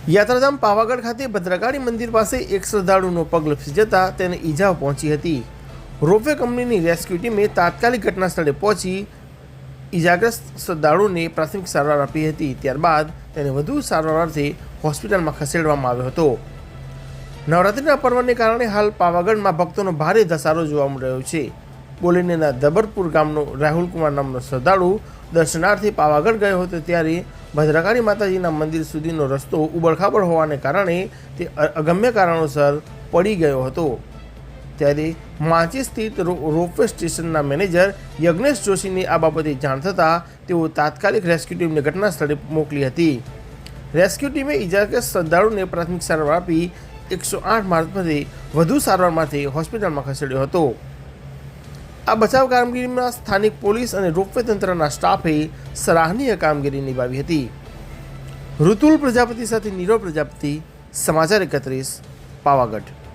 યાત્રાધામ પાવાગઢ ખાતે ભદ્રકાળી મંદિર પાસે એક શ્રદ્ધાળુનો પગ લપસી જતા તેને ઈજાઓ પહોંચી હતી। રોપવે કંપનીની રેસ્ક્યુ ટીમે તાત્કાલિક ઘટના સ્થળે પહોંચી ઈજાગ્રસ્ત શ્રદ્ધાળુને પ્રાથમિક સારવાર આપી હતી। ત્યારબાદ તેને વધુ સારવાર અર્થે હોસ્પિટલમાં ખસેડવામાં આવ્યો હતો। નવરાત્રિના પર્વને કારણે હાલ પાવાગઢમાં ભક્તોનો ભારે ધસારો જોવા મળી રહ્યો છે। બોલીનેના દબરપુર ગામનો રાહુલ કુમાર નામનો શ્રદ્ધાળુ દર્શનાર્થે પાવાગઢ ગયો હતો ત્યારે ભદ્રકાળી માતાજીના મંદિર સુધીનો રસ્તો ઉબડખાબડ હોવાને કારણે તે અગમ્ય કારણોસર પડી ગયો હતો। ત્યારે માચી સ્થિત રોપવે સ્ટેશનના મેનેજર યજ્ઞેશ જોશીને આ બાબતે જાણ થતાં તેઓ તાત્કાલિક રેસ્ક્યુ ટીમને ઘટના સ્થળે મોકલી હતી। રેસ્ક્યુ ટીમે ઇજાગ્રસ્ત શ્રદ્ધાળુને પ્રાથમિક સારવાર આપી 108 મારફતે વધુ સારવાર માટે હોસ્પિટલમાં ખસેડ્યો હતો। આ બચાવ કામગીરીમાં સ્થાનિક પોલીસ અને રોપવે તંત્રના સ્ટાફે સરાહનીય કામગીરી નિભાવી હતી। ઋતુલ પ્રજાપતિ સાથે નીરવ પ્રજાપતિ, સમાચાર 31, પાવાગઢ।